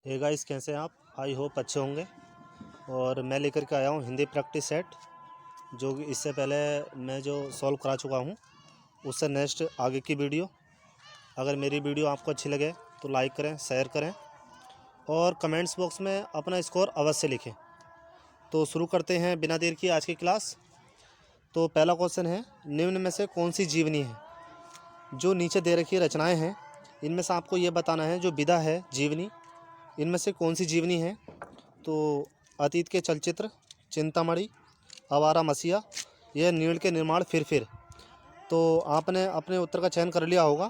Hey guys, कैसे हैं आप? आई होप अच्छे होंगे। और मैं लेकर के आया हूँ हिंदी प्रैक्टिस सेट, जो कि इससे पहले मैं जो सॉल्व करा चुका हूँ उससे नेक्स्ट आगे की वीडियो। अगर मेरी वीडियो आपको अच्छी लगे तो लाइक करें, शेयर करें और कमेंट्स बॉक्स में अपना स्कोर अवश्य लिखें। तो शुरू करते हैं बिना देर की आज की क्लास। तो पहला क्वेश्चन है, निम्न में से कौन सी जीवनी है? जो नीचे दे रखी रचनाएँ हैं इनमें से आपको ये बताना है जो विधा है जीवनी, इनमें से कौन सी जीवनी है। तो अतीत के चलचित्र, चिंतामणि, आवारा मसीहा, यह नीड़ के निर्माण फिर। तो आपने अपने उत्तर का चयन कर लिया होगा।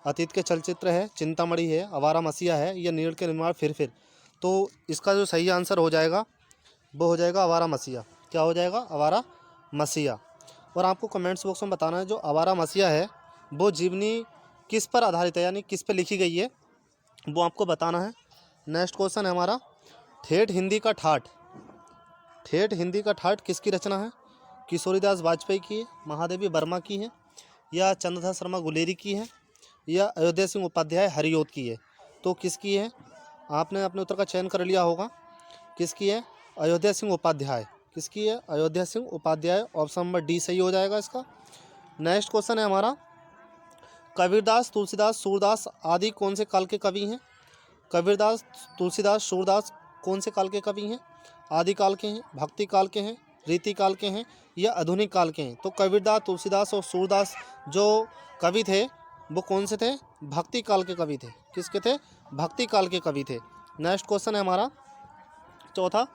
अतीत के चलचित्र है, चिंतामणि है, आवारा मसीहा है, यह नीड़ के निर्माण फिर। तो इसका जो सही आंसर हो जाएगा वो हो जाएगा आवारा मसीहा। क्या हो जाएगा? आवारा मसीहा। और आपको कमेंट्स बॉक्स में बताना है जो आवारा मसीहा है वो जीवनी किस पर आधारित है, यानी किस पर लिखी गई है, वो आपको बताना है। नेक्स्ट क्वेश्चन है हमारा, ठेठ हिंदी का ठाठ। ठेठ हिंदी का ठाठ किसकी रचना है? किशोरीदास वाजपेयी की है, महादेवी वर्मा की है, या चंद्रधर शर्मा गुलेरी की है, या अयोध्या सिंह उपाध्याय हरिऔध की है? तो किसकी है? आपने अपने उत्तर का चयन कर लिया होगा। किसकी है? अयोध्या सिंह उपाध्याय। किसकी है? Ayodhya Singh Upadhyay. Option number D सही हो जाएगा इसका। नेक्स्ट क्वेश्चन है हमारा, कबीरदास, तुलसीदास, सूरदास आदि कौन से काल के कवि हैं? कबीरदास, तुलसीदास, सूरदास कौन से काल के कवि हैं? आदि काल के हैं, भक्ति काल के हैं, रीति काल के हैं, या आधुनिक काल के हैं? तो कबीरदास, तुलसीदास और सूरदास जो कवि थे वो कौन से थे? भक्ति काल के कवि थे। किसके थे? भक्ति काल के कवि थे। नेक्स्ट क्वेश्चन है हमारा चौथा,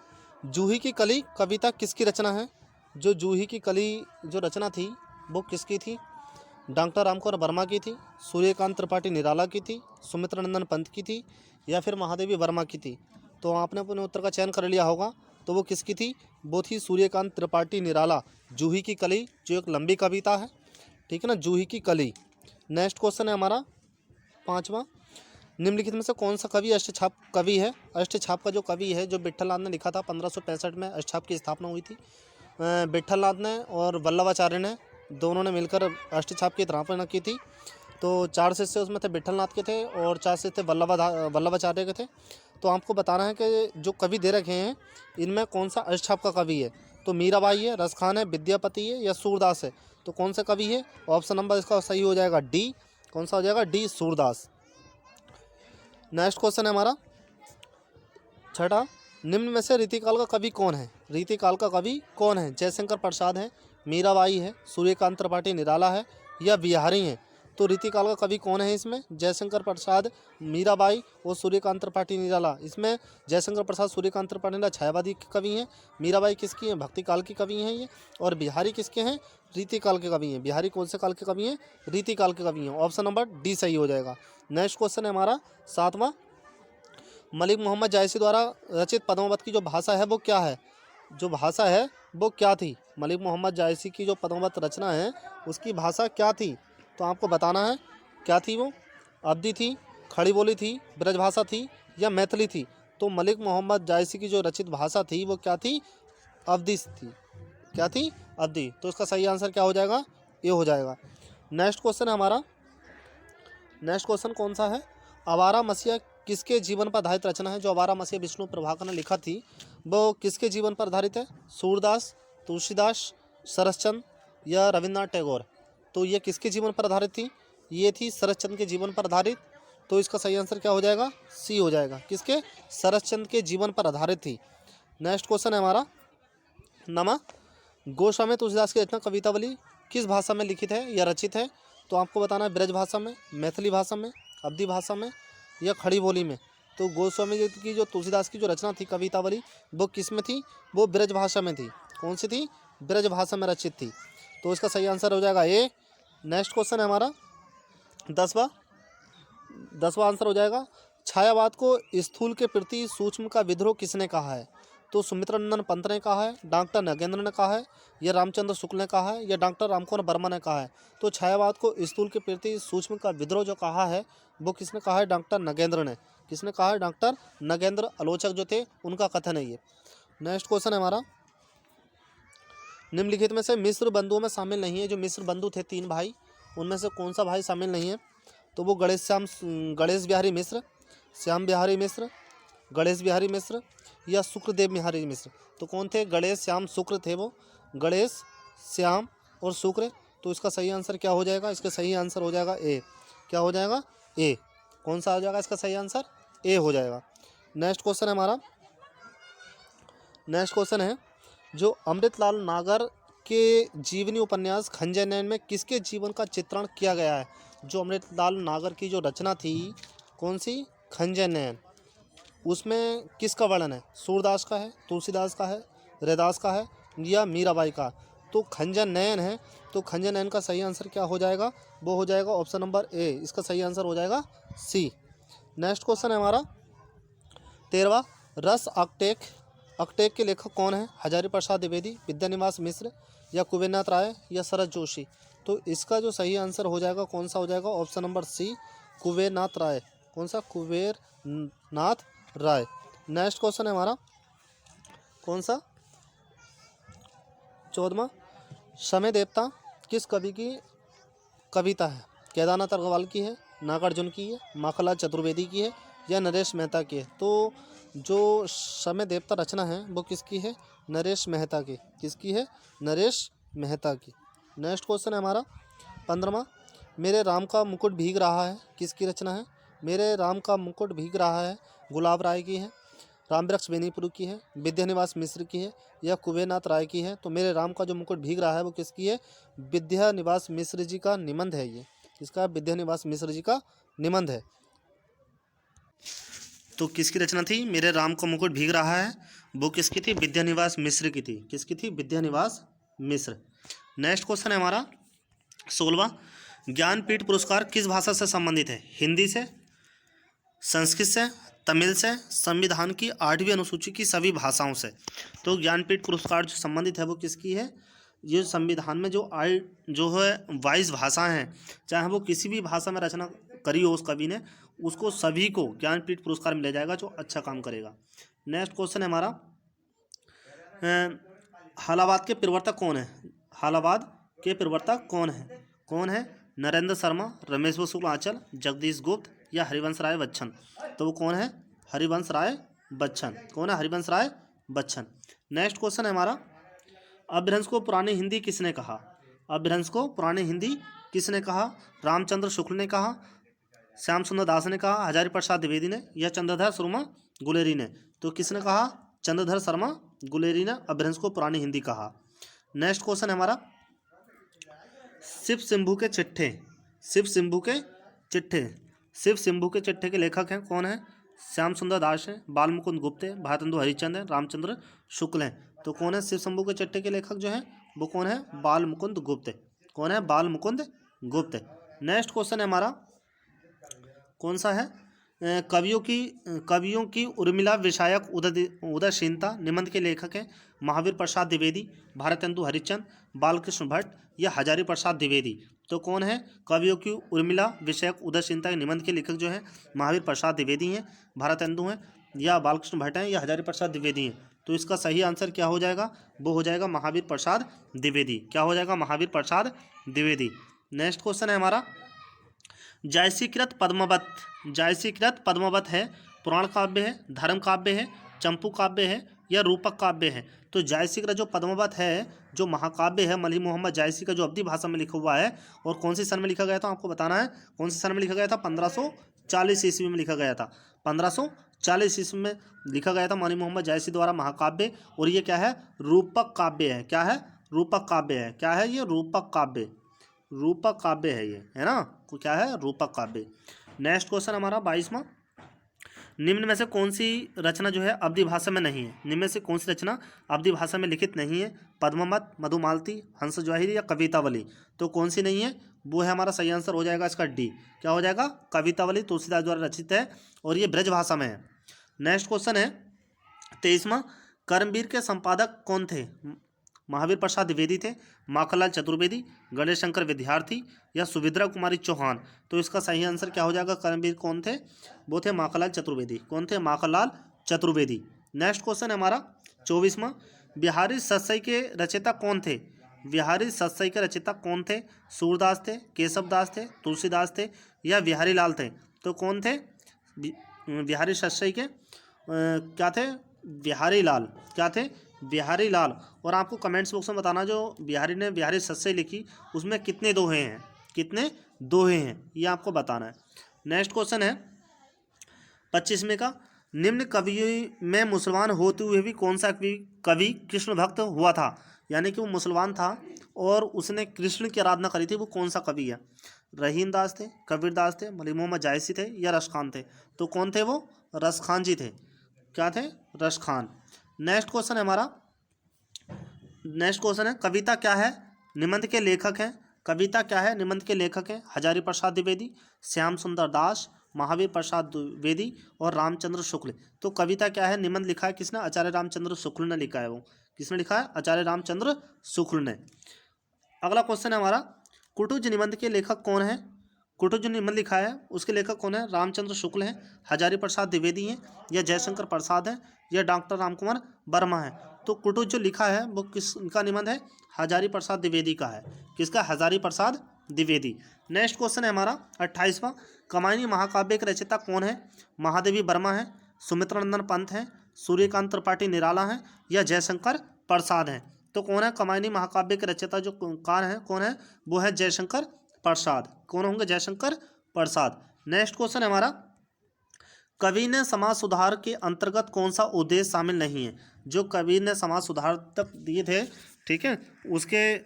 जूही की कली कविता किसकी रचना है? जो जूही की कली जो रचना थी वो किसकी थी? डॉक्टर रामकुमार वर्मा की थी, सूर्यकांत त्रिपाठी निराला की थी, सुमित्रा नंदन पंत की थी, या फिर महादेवी वर्मा की थी? तो आपने अपने उत्तर का चयन कर लिया होगा। तो वो किसकी थी? वो थी सूर्यकांत त्रिपाठी निराला। जूही की कली जो एक लंबी कविता है, ठीक है ना, जूही की कली। नेक्स्ट क्वेश्चन है हमारा पाँचवा, निम्नलिखित में से कौन सा कवि अष्टछाप कवि है? अष्टछाप का जो कवि है, जो विट्ठल नाथ ने लिखा था, 1565 में अष्टछाप की स्थापना हुई थी। विट्ठल नाथ ने और वल्लभाचार्य ने दोनों ने मिलकर अष्टछाप की स्थापना की थी। तो 4 शिष्य उसमें थे, विट्ठल नाथ के थे, और 4 शिष्य थे वल्लभाचार्य के थे। तो आपको बताना है कि जो कवि दे रखे हैं इनमें कौन सा अष्टछाप का कवि है। तो मीराबाई है, रसखान है, विद्यापति है, या सूरदास है? तो कौन सा कवि है? ऑप्शन नंबर इसका सही हो जाएगा डी। कौन सा हो जाएगा? डी, सूरदास। नेक्स्ट क्वेश्चन है हमारा छठा, निम्न में से रीतिकाल का कवि कौन है? रीतिकाल का कवि कौन है? जयशंकर प्रसाद है, मीराबाई है, सूर्यकांत त्रिपाठी निराला है, या बिहारी हैं? तो रीतिकाल का कवि कौन है इसमें? जयशंकर प्रसाद, मीराबाई और सूर्यकांत त्रिपाठी निराला। इसमें जयशंकर प्रसाद, सूर्यकांत त्रिपाठी निराला छायावादी के कवि हैं, मीराबाई किसकी हैं? भक्ति काल की कवि हैं ये, और बिहारी किसके हैं? रीतिकाल के कवि हैं। बिहारी कौन से काल के कवि हैं? रीतिकाल के कवि हैं। ऑप्शन नंबर डी सही हो जाएगा। नेक्स्ट क्वेश्चन है हमारा सातवां, मलिक मोहम्मद जायसी द्वारा रचित पद्मावत की जो भाषा है वो क्या है? जो भाषा है वो क्या थी? मलिक मोहम्मद जायसी की जो पद्मावत रचना है उसकी भाषा क्या थी? तो आपको बताना है क्या थी वो। अवधी थी, खड़ी बोली थी, ब्रजभाषा थी, या मैथिली थी? तो मलिक मोहम्मद जायसी की जो रचित भाषा थी वो क्या थी? अवधी थी। क्या थी? अवधी। तो इसका सही आंसर क्या हो जाएगा? ये हो जाएगा। नेक्स्ट क्वेश्चन है हमारा, नेक्स्ट क्वेश्चन कौन सा है, आवारा मसीहा किसके जीवन पर आधारित रचना है? जो आवारा मसीहा विष्णु प्रभाकर ने लिखा थी वो किसके जीवन पर आधारित है? सूरदास, तुलसीदास, शरतचंद्र, या रविन्द्रनाथ टैगोर? तो ये किसके जीवन पर आधारित थी? ये थी शरतचंद्र के जीवन पर आधारित। तो इसका सही आंसर क्या हो जाएगा? सी हो जाएगा। किसके? शरतचंद्र के जीवन पर आधारित थी। नेक्स्ट क्वेश्चन है हमारा नमा, गोस्वामी तुलसीदास की रचना कवितावली किस भाषा में लिखित है या रचित है? तो आपको बताना है ब्रज भाषा में, मैथिली भाषा में, अवधी भाषा में, या खड़ी बोली में? तो गोस्वामी जी की जो तुलसीदास की जो रचना थी कवितावली वो किस में थी? वो ब्रज भाषा में थी। कौन सी थी? ब्रज भाषा में रचित थी। तो इसका सही आंसर हो जाएगा ए। नेक्स्ट क्वेश्चन है हमारा दसवां आंसर हो जाएगा, छायावाद को स्थूल के प्रति सूक्ष्म का विद्रोह किसने कहा है? तो सुमित्रा नंदन पंत ने कहा है, डॉक्टर नगेंद्र ने कहा है, या रामचंद्र शुक्ल ने कहा है, या डॉक्टर रामकुमार वर्मा ने कहा है? तो छायावाद को स्थूल के प्रति सूक्ष्म का विद्रोह जो कहा है वो किसने कहा है? डॉक्टर नगेंद्र ने। किसने कहा है? डॉक्टर नगेंद्र आलोचक जो थे उनका कथन है ये। नेक्स्ट क्वेश्चन है हमारा, निम्नलिखित में से मिश्र बंधुओं में शामिल नहीं है। जो मिश्र बंधु थे 3 भाई, उनमें से कौन सा भाई शामिल नहीं है? तो वो गणेश बिहारी मिश्र, श्याम बिहारी मिश्र, गणेश बिहारी मिश्र या शुक्रदेव बिहारी मिश्र। तो कौन थे? गणेश श्याम शुक्र थे वो, गणेश श्याम और शुक्र। तो इसका सही आंसर क्या हो जाएगा? इसका सही आंसर हो जाएगा ए। क्या हो जाएगा? ए। कौन सा हो जाएगा इसका सही आंसर? ए हो जाएगा। नेक्स्ट क्वेश्चन है हमारा, नेक्स्ट क्वेश्चन है जो अमृतलाल नागर के जीवनी उपन्यास खंजर नैन में किसके जीवन का चित्रण किया गया है? जो अमृतलाल नागर की जो रचना थी, कौन सी? खंजर नैन, उसमें किसका वर्णन है? सूरदास का है, तुलसीदास का है, रैदास का है या मीराबाई का? तो खंजर नैन है। तो खंजर नैन का सही आंसर क्या हो जाएगा? वो हो जाएगा ऑप्शन नंबर ए। इसका सही आंसर हो जाएगा सी। नेक्स्ट क्वेश्चन है हमारा 13वां, रस अकटेक, अकटेक के लेखक कौन है? हजारी प्रसाद द्विवेदी, विद्यानिवास मिश्र या कुबेरनाथ राय या शरद जोशी? तो इसका जो सही आंसर हो जाएगा कौन सा हो जाएगा? ऑप्शन नंबर सी, कुबेरनाथ राय। कौन सा? कुबेरनाथ राय। नेक्स्ट क्वेश्चन है हमारा कौन सा? 14वां, समय देवता किस कवि की कविता है? केदारनाथ अग्रवाल की है, नागार्जुन की है, माखनलाल चतुर्वेदी की है या नरेश मेहता की है? तो जो समय देवता रचना है वो किसकी है? नरेश मेहता की। किसकी है? नरेश मेहता की। नेक्स्ट क्वेश्चन है हमारा 15वां, मेरे राम का मुकुट भीग रहा है किसकी रचना है? मेरे राम का मुकुट भीग रहा है गुलाब राय की है, रामवृक्ष बेनीपुर की है, विद्यानिवास मिश्र की है या कुबेरनाथ राय की है? तो मेरे राम का जो मुकुट भीग रहा है वो किसकी है? विद्यानिवास मिश्र जी का निबंध है ये। इसका विद्यानिवास मिश्र जी का निबंध है। तो किसकी रचना थी? मेरे राम का मुकुट भीग रहा है, वो किसकी थी? विद्यानिवास मिश्र की थी। किसकी थी? विद्यानिवास मिश्र। नेक्स्ट क्वेश्चन है हमारा 16वां, ज्ञानपीठ पुरस्कार किस भाषा से संबंधित है? हिंदी से, संस्कृत से, तमिल से, संविधान की 8वीं अनुसूची की सभी भाषाओं से? तो ज्ञानपीठ पुरस्कार जो संबंधित है वो किसकी है? ये संविधान में जो है 22 भाषाएं हैं, चाहे वो किसी भी भाषा में रचना करी हो उस कवि ने, उसको सभी को ज्ञानपीठ पुरस्कार मिल जाएगा जो अच्छा काम करेगा। नेक्स्ट क्वेश्चन है हमारा हालाबाद के प्रवर्तक कौन है? हालाबाद के प्रवर्तक कौन है? कौन है? नरेंद्र शर्मा, रमेश शुक्ल आंचल, जगदीश गुप्त या हरिवंश राय बच्चन? तो वो कौन है? हरिवंश राय बच्चन। कौन है? हरिवंश राय बच्चन। नेक्स्ट क्वेश्चन है हमारा अपभ्रंश को पुरानी हिंदी किसने कहा? अपभ्रंश को पुरानी हिंदी किसने कहा? रामचंद्र शुक्ल ने कहा, श्याम सुंदर दास ने कहा, हजारी प्रसाद द्विवेदी ने या चंद्रधर शर्मा गुलेरी ने? तो किसने कहा? चंद्रधर शर्मा गुलेरी ने अपभ्रंश को पुरानी हिंदी कहा। नेक्स्ट क्वेश्चन है हमारा शिव शंभू के चिट्ठे, शिव शंभू के चिट्ठे, शिव शंभू के चिट्ठे के लेखक हैं कौन है? श्याम सुंदर दास हैं, बाल मुकुंद गुप्त है, भारतेंदु हरिश्चंद्र हैं, रामचंद्र शुक्ल हैं? तो कौन है शिव शंभू के चिट्ठे के लेखक जो हैं वो कौन है? बाल मुकुंद गुप्त। कौन है? बाल मुकुंद गुप्त। नेक्स्ट क्वेश्चन है हमारा कौन सा है? कवियों की उर्मिला विषयक उदासीनता निबंध के लेखक हैं महावीर प्रसाद द्विवेदी, भारतेंदु हरिश्चंद्र, बालकृष्ण भट्ट या हजारी प्रसाद द्विवेदी? तो कौन है? कवियों की उर्मिला विषयक उदासीनता के निबंध के लेखक जो है महावीर प्रसाद द्विवेदी हैं, भारतेंदु हैं या बालकृष्ण भट्ट हैं या हजारी प्रसाद द्विवेदी हैं? तो इसका सही आंसर क्या हो जाएगा? वो हो जाएगा महावीर प्रसाद द्विवेदी। क्या हो जाएगा? महावीर प्रसाद द्विवेदी। नेक्स्ट क्वेश्चन है हमारा जायसीकृत पद्मावत, जायसीकृत पद्मावत है पुराण काव्य है, धर्म काव्य है, चंपू काव्य है या रूपक काव्य है? तो जायसीकृत जो पद्मावत है जो महाकाव्य है मलिक मोहम्मद जायसी का, जो अवधी भाषा में लिखा हुआ है और कौन सी सन में लिखा गया था आपको बताना है। कौन से सन में लिखा गया था? 1540 ईस्वी में लिखा गया था। 1540 ईस्वी में लिखा गया था मलिक मोहम्मद जायसी द्वारा महाकाव्य। और ये क्या है? रूपक काव्य है। क्या है? रूपक काव्य है। क्या है ये? रूपक काव्य, रूपक काव्य है ये, है ना? तो क्या है? रूपक काव्य। नेक्स्ट क्वेश्चन हमारा 22वां निम्न में से कौन सी रचना जो है अवधी भाषा में नहीं है? निम्न में से कौन सी रचना अवधी भाषा में लिखित नहीं है? पद्मावत, मधुमालती, हंस जवाहिरी या कवितावली? तो कौन सी नहीं है? वो है हमारा सही आंसर हो जाएगा इसका डी। क्या हो जाएगा? कवितावली तुलसीदास द्वारा रचित है और ये ब्रज भाषा में है। नेक्स्ट क्वेश्चन है 23वां कर्मवीर के संपादक कौन थे? महावीर प्रसाद द्विवेदी थे, माखनलाल चतुर्वेदी, गणेश शंकर विद्यार्थी या सुभद्रा कुमारी चौहान? तो इसका सही आंसर क्या हो जाएगा? कर्मवीर कौन थे? वो थे माखनलाल चतुर्वेदी। कौन थे? माखनलाल चतुर्वेदी। नेक्स्ट क्वेश्चन है हमारा 24वां बिहारी सतसई के रचयिता कौन थे? बिहारी सतसई के रचयिता कौन थे? सूरदास थे, केशवदास थे, तुलसीदास थे या बिहारी लाल थे? तो कौन थे बिहारी सतसई के? क्या थे? बिहारी लाल। क्या थे? बिहारी लाल। और आपको कमेंट्स बॉक्स में बताना जो बिहारी ने बिहारी सस्से लिखी उसमें कितने दोहे हैं, कितने दोहे हैं, ये आपको बताना है। नेक्स्ट क्वेश्चन है 25वें का, निम्न कवि में मुसलमान होते हुए भी कौन सा कवि कृष्ण भक्त हुआ था? यानी कि वो मुसलमान था और उसने कृष्ण की आराधना करी थी, वो कौन सा कवि है? रहीम दास थे, कबीर दास थे, मलिक मोहम्मद जायसी थे या रश खान थे? तो कौन थे वो? रश खान जी थे। क्या थे? रश खान। नेक्स्ट क्वेश्चन है हमारा, नेक्स्ट क्वेश्चन है कविता क्या है निबंध के लेखक हैं? कविता क्या है निबंध के लेखक हैं? हजारी प्रसाद द्विवेदी, श्याम सुंदर दास, महावीर प्रसाद द्विवेदी और रामचंद्र शुक्ल। तो कविता क्या है निबंध लिखा है किसने? आचार्य रामचंद्र शुक्ल ने लिखा है। वो किसने लिखा है? आचार्य रामचंद्र शुक्ल ने। अगला क्वेश्चन है हमारा, कुटुज निबंध के लेखक कौन है? कुटुज जो निबंध लिखा है उसके लेखक कौन है? रामचंद्र शुक्ल हैं, हजारी प्रसाद द्विवेदी हैं, या जयशंकर प्रसाद हैं, या डॉक्टर रामकुमार वर्मा है? तो कुटुज जो लिखा है वो किसका निबंध है? हजारी प्रसाद द्विवेदी का है। किसका? हजारी प्रसाद द्विवेदी। नेक्स्ट क्वेश्चन है हमारा 28वां, कमायनी महाकाव्य के रचयिता कौन है? महादेवी वर्मा है, सुमित्रा नंदन पंत हैं, सूर्यकांत त्रिपाठी निराला हैं, या जयशंकर प्रसाद हैं? तो कौन है कमायनी महाकाव्य के रचयिता जो कार है कौन है? वो है जयशंकर प्रसाद। कौन होंगे? जयशंकर प्रसाद। नेक्स्ट क्वेश्चन है हमारा, कवि ने समाज सुधार के अंतर्गत कौन सा उद्देश्य शामिल नहीं है? जो कबीर ने समाज सुधार तक दिए थे, ठीक है, उसके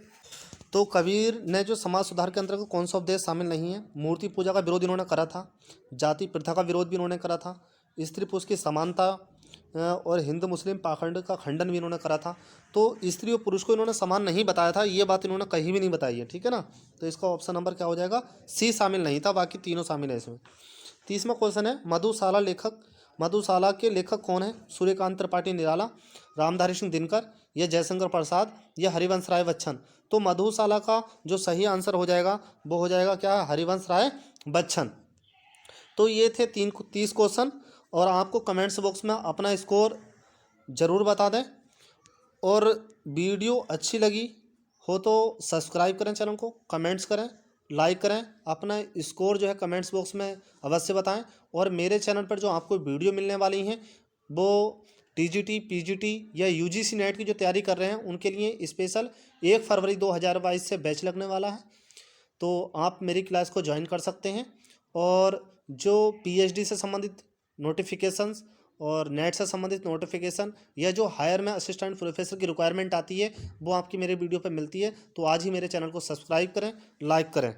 तो कबीर ने जो समाज सुधार के अंतर्गत कौन सा उद्देश्य शामिल नहीं है? मूर्ति पूजा का विरोध इन्होंने करा था, जाति प्रथा का विरोध भी इन्होंने करा था, स्त्री पुरुष की समानता और हिंदू मुस्लिम पाखंड का खंडन भी इन्होंने करा था। तो स्त्री और पुरुष को इन्होंने समान नहीं बताया था, ये बात इन्होंने कहीं भी नहीं बताई है, ठीक है ना। तो इसका ऑप्शन नंबर क्या हो जाएगा? सी शामिल नहीं था, बाकी तीनों शामिल है इसमें। 30वां क्वेश्चन है, मधुशाला के लेखक कौन है? सूर्यकांत त्रिपाठी निराला, रामधारी सिंह दिनकर, या जयशंकर प्रसाद, या हरिवंश राय बच्चन? तो मधुशाला का जो सही आंसर हो जाएगा वो हो जाएगा क्या? हरिवंश राय बच्चन। तो ये थे 30 क्वेश्चन। और आपको कमेंट्स बॉक्स में अपना स्कोर ज़रूर बता दें, और वीडियो अच्छी लगी हो तो सब्सक्राइब करें चैनल को, कमेंट्स करें, लाइक करें, अपना स्कोर जो है कमेंट्स बॉक्स में अवश्य बताएं। और मेरे चैनल पर जो आपको वीडियो मिलने वाली हैं वो टीजीटी, पीजीटी या यूजीसी नेट की जो तैयारी कर रहे हैं उनके लिए स्पेशल 1 फरवरी 2022 से बैच लगने वाला है। तो आप मेरी क्लास को ज्वाइन कर सकते हैं। और जो पीएचडी से संबंधित नोटिफिकेशंस और नेट से संबंधित नोटिफिकेशन या जो हायर में असिस्टेंट प्रोफेसर की रिक्वायरमेंट आती है वो आपकी मेरे वीडियो पर मिलती है। तो आज ही मेरे चैनल को सब्सक्राइब करें, लाइक करें।